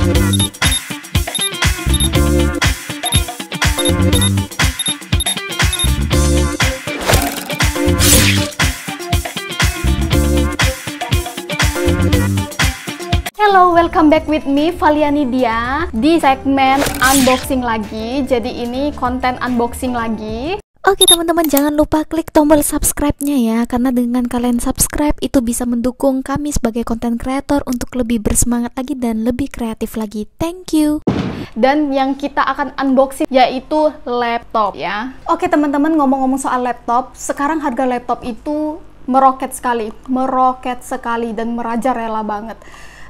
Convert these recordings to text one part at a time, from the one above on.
Hello, welcome back with me Valiani Dia di segmen unboxing lagi. Jadi ini konten unboxing lagi. Oke teman-teman, jangan lupa klik tombol subscribe-nya ya, karena dengan kalian subscribe itu bisa mendukung kami sebagai konten kreator untuk lebih bersemangat lagi dan lebih kreatif lagi. Thank you. Dan yang kita akan unboxing yaitu laptop ya. Oke teman-teman, ngomong-ngomong soal laptop, sekarang harga laptop itu meroket sekali dan merajalela banget.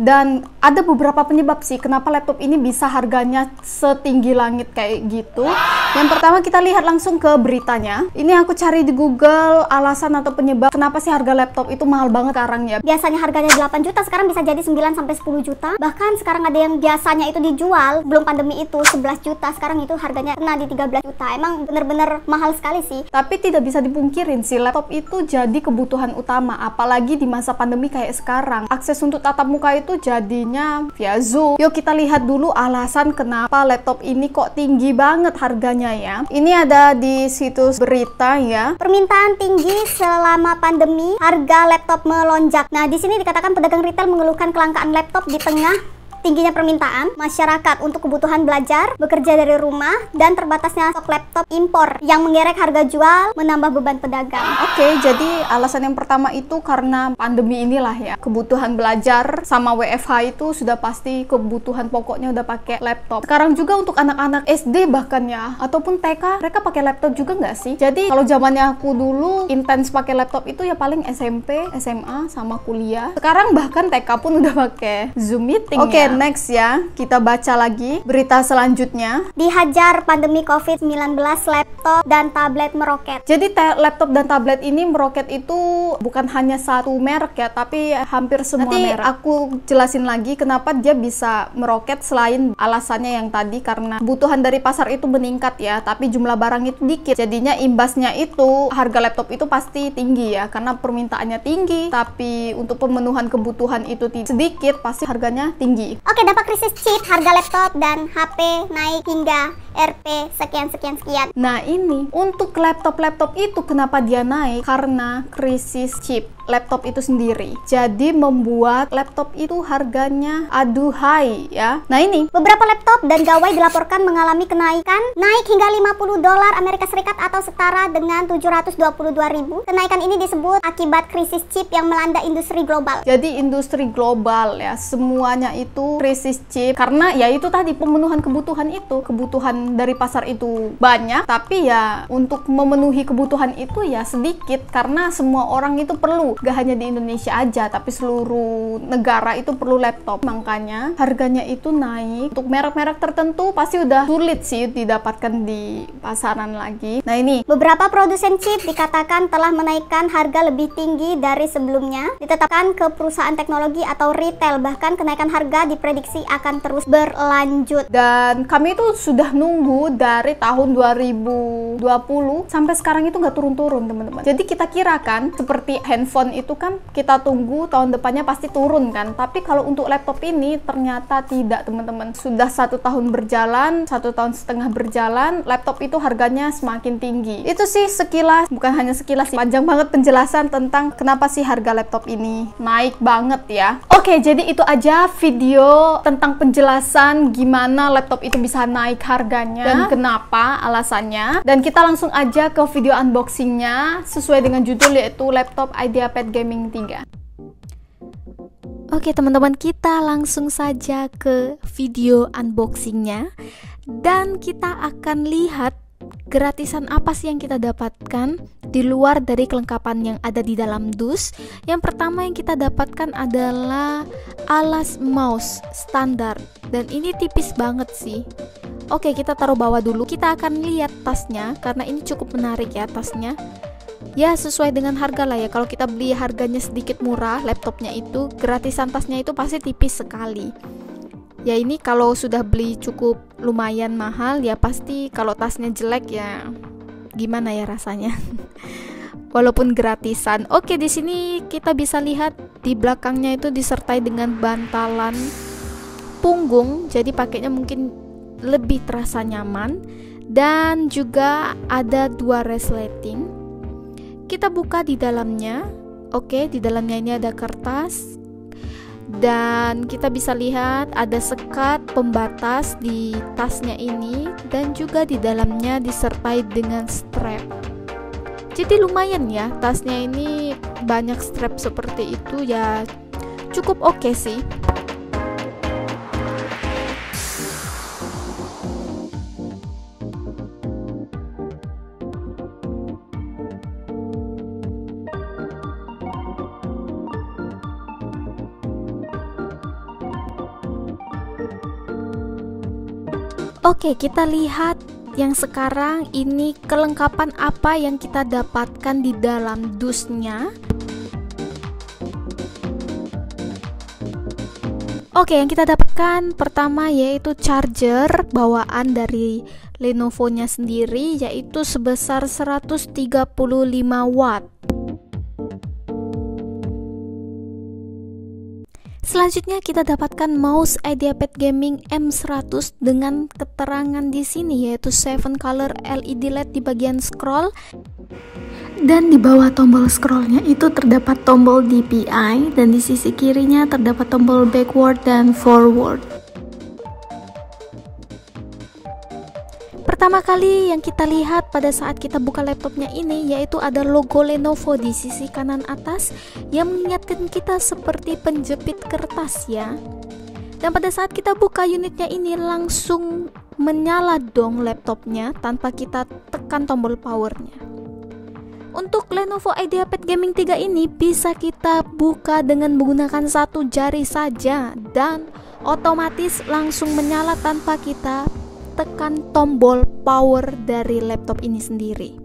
Dan ada beberapa penyebab sih kenapa laptop ini bisa harganya setinggi langit kayak gitu. Yang pertama, kita lihat langsung ke beritanya. Ini aku cari di Google alasan atau penyebab kenapa sih harga laptop itu mahal banget sekarang ya. Biasanya harganya 8 juta, sekarang bisa jadi 9 sampai 10 juta. Bahkan sekarang ada yang biasanya itu dijual belum pandemi itu 11 juta, sekarang itu harganya kena di 13 juta. Emang bener-bener mahal sekali sih. Tapi tidak bisa dipungkirin sih, laptop itu jadi kebutuhan utama, apalagi di masa pandemi kayak sekarang. Akses untuk tatap muka itu jadinya via Zoom. Yuk kita lihat dulu alasan kenapa laptop ini kok tinggi banget harganya ya. Ini ada di situs berita ya. Permintaan tinggi selama pandemi, harga laptop melonjak. Nah, di sini dikatakan pedagang retail mengeluhkan kelangkaan laptop di tengah tingginya permintaan masyarakat untuk kebutuhan belajar, bekerja dari rumah, dan terbatasnya stok laptop impor yang mengerek harga jual, menambah beban pedagang. Oke, jadi alasan yang pertama itu karena pandemi inilah ya. Kebutuhan belajar sama WFH itu sudah pasti kebutuhan pokoknya udah pakai laptop. Sekarang juga untuk anak-anak SD bahkan ya, ataupun TK, mereka pakai laptop juga nggak sih? Jadi kalau zamannya aku dulu intens pakai laptop itu ya paling SMP, SMA, sama kuliah. Sekarang bahkan TK pun udah pakai Zoom meeting. Oke, next ya, kita baca lagi berita selanjutnya. Dihajar pandemi COVID-19, laptop dan tablet meroket. Jadi laptop dan tablet ini meroket itu bukan hanya satu merek ya, tapi hampir semua merek. Aku jelasin lagi kenapa dia bisa meroket selain alasannya yang tadi, karena kebutuhan dari pasar itu meningkat ya, tapi jumlah barang itu dikit. Jadinya imbasnya itu harga laptop itu pasti tinggi ya, karena permintaannya tinggi, tapi untuk pemenuhan kebutuhan itu sedikit, pasti harganya tinggi. Oke, dampak krisis chip, harga laptop dan HP naik hingga Rp sekian. Nah ini, untuk laptop itu kenapa dia naik? Karena krisis chip laptop itu sendiri. Jadi membuat laptop itu harganya aduhai ya. Nah ini, beberapa laptop dan gawai dilaporkan mengalami kenaikan naik hingga $50 Amerika Serikat atau setara dengan 722.000. Kenaikan ini disebut akibat krisis chip yang melanda industri global. Jadi industri global ya, semuanya itu krisis chip, karena ya itu tadi pemenuhan kebutuhan itu, kebutuhan dari pasar itu banyak, tapi ya untuk memenuhi kebutuhan itu ya sedikit, karena semua orang itu perlu. Gak hanya di Indonesia aja, tapi seluruh negara itu perlu laptop. Makanya harganya itu naik. Untuk merek-merek tertentu pasti udah sulit sih didapatkan di pasaran lagi. Nah ini, beberapa produsen chip dikatakan telah menaikkan harga lebih tinggi dari sebelumnya, ditetapkan ke perusahaan teknologi atau retail. Bahkan kenaikan harga diprediksi akan terus berlanjut. Dan kami itu sudah nunggu dari tahun 2020 sampai sekarang itu nggak turun-turun teman-teman. Jadi kita kira kan seperti handphone itu kan kita tunggu tahun depannya pasti turun kan, tapi kalau untuk laptop ini ternyata tidak teman-teman. Sudah 1 tahun berjalan, 1,5 tahun berjalan, laptop itu harganya semakin tinggi. Itu sih sekilas, bukan hanya sekilas sih, panjang banget penjelasan tentang kenapa sih harga laptop ini naik banget ya. Oke, jadi itu aja video tentang penjelasan gimana laptop itu bisa naik harganya dan kenapa alasannya. Dan kita langsung aja ke video unboxingnya sesuai dengan judul, yaitu laptop IdeaPad Gaming 3. Oke teman-teman, kita langsung saja ke video unboxingnya, dan kita akan lihat gratisan apa sih yang kita dapatkan di luar dari kelengkapan yang ada di dalam dus. Yang pertama yang kita dapatkan adalah alas mouse standar, dan ini tipis banget sih. Oke, kita taruh bawah dulu. Kita akan lihat tasnya, karena ini cukup menarik ya tasnya. Ya sesuai dengan harga lah ya. Kalau kita beli harganya sedikit murah, laptopnya itu, gratisan tasnya itu pasti tipis sekali. Ya ini kalau sudah beli cukup lumayan mahal, ya pasti kalau tasnya jelek ya gimana ya rasanya. Walaupun gratisan. Oke, di sini kita bisa lihat di belakangnya itu disertai dengan bantalan punggung, jadi pakainya mungkin lebih terasa nyaman. Dan juga ada 2 resleting. Kita buka di dalamnya. Oke, di dalamnya ini ada kertas. Dan kita bisa lihat ada sekat pembatas di tasnya ini, dan juga di dalamnya disertai dengan strap. Jadi lumayan ya, tasnya ini banyak strap seperti itu ya, cukup oke sih. Oke, kita lihat yang sekarang ini kelengkapan apa yang kita dapatkan di dalam dusnya. Oke, yang kita dapatkan pertama yaitu charger bawaan dari Lenovo-nya sendiri, yaitu sebesar 135 watt. Selanjutnya kita dapatkan mouse IdeaPad Gaming M100 dengan keterangan di sini yaitu 7 color LED LED di bagian scroll, dan di bawah tombol scrollnya itu terdapat tombol DPI, dan di sisi kirinya terdapat tombol backward dan forward. Pertama kali yang kita lihat pada saat kita buka laptopnya ini yaitu ada logo Lenovo di sisi kanan atas yang mengingatkan kita seperti penjepit kertas ya. Dan pada saat kita buka unitnya ini langsung menyala dong laptopnya tanpa kita tekan tombol powernya. Untuk Lenovo IdeaPad Gaming 3 ini bisa kita buka dengan menggunakan 1 jari saja dan otomatis langsung menyala tanpa kita tekan tombol power dari laptop ini sendiri.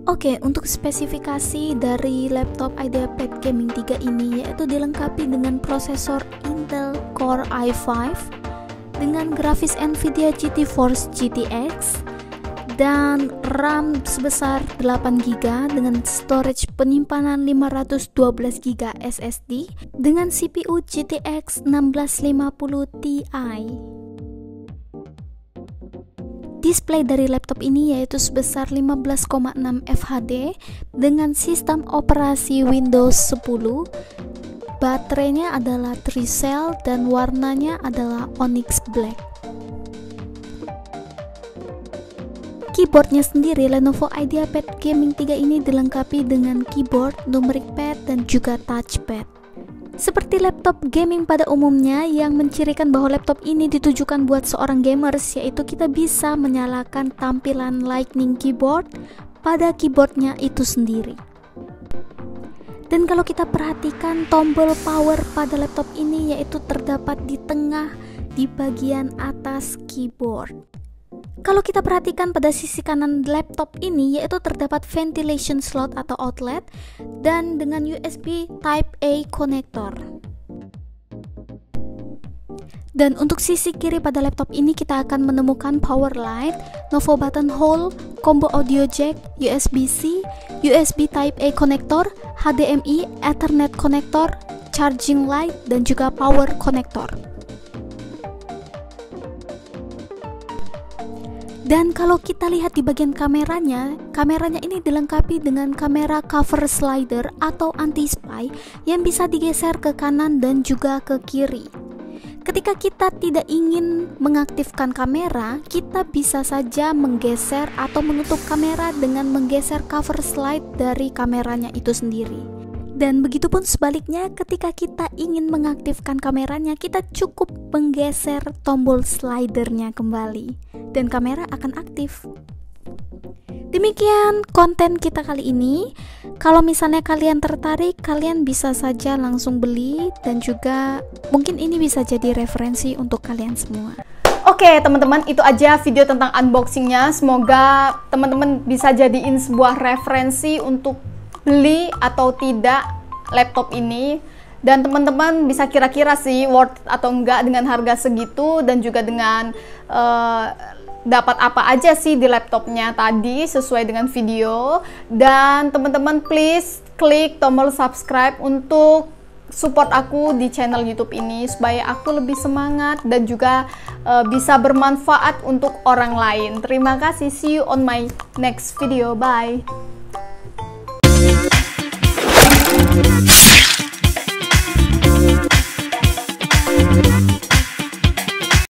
Oke, untuk spesifikasi dari laptop IdeaPad Gaming 3 ini yaitu dilengkapi dengan prosesor Intel Core i5 dengan grafis Nvidia GeForce GTX dan RAM sebesar 8GB dengan storage penyimpanan 512GB SSD dengan CPU GTX 1650 Ti. Display dari laptop ini yaitu sebesar 15,6 FHD dengan sistem operasi Windows 10. Baterainya adalah 3 cell dan warnanya adalah Onyx Black. Keyboardnya sendiri Lenovo IdeaPad Gaming 3 ini dilengkapi dengan keyboard, numeric pad, dan juga touchpad. Seperti laptop gaming pada umumnya, yang mencirikan bahwa laptop ini ditujukan buat seorang gamers, yaitu kita bisa menyalakan tampilan Lightning Keyboard pada keyboardnya itu sendiri. Dan kalau kita perhatikan tombol power pada laptop ini yaitu terdapat di tengah di bagian atas keyboard. Kalau kita perhatikan pada sisi kanan laptop ini yaitu terdapat ventilation slot atau outlet dan dengan USB Type A connector. Dan untuk sisi kiri pada laptop ini kita akan menemukan power light, Novo button hole, combo audio jack, USB-C, USB Type A connector, HDMI, Ethernet connector, charging light, dan juga power connector. Dan kalau kita lihat di bagian kameranya ini dilengkapi dengan kamera cover slider atau anti-spy yang bisa digeser ke kanan dan juga ke kiri. Ketika kita tidak ingin mengaktifkan kamera, kita bisa saja menggeser atau menutup kamera dengan menggeser cover slide dari kameranya itu sendiri. Dan begitupun sebaliknya, ketika kita ingin mengaktifkan kameranya, kita cukup menggeser tombol slidernya kembali dan kamera akan aktif. Demikian konten kita kali ini. Kalau misalnya kalian tertarik, kalian bisa saja langsung beli dan juga mungkin ini bisa jadi referensi untuk kalian semua. Oke teman-teman, itu aja video tentang unboxingnya. Semoga teman-teman bisa jadiin sebuah referensi untuk beli atau tidak laptop ini, dan teman-teman bisa kira-kira sih worth atau enggak dengan harga segitu dan juga dengan dapat apa aja sih di laptopnya tadi sesuai dengan video. Dan teman-teman please klik tombol subscribe untuk support aku di channel YouTube ini supaya aku lebih semangat dan juga bisa bermanfaat untuk orang lain. Terima kasih, see you on my next video, bye.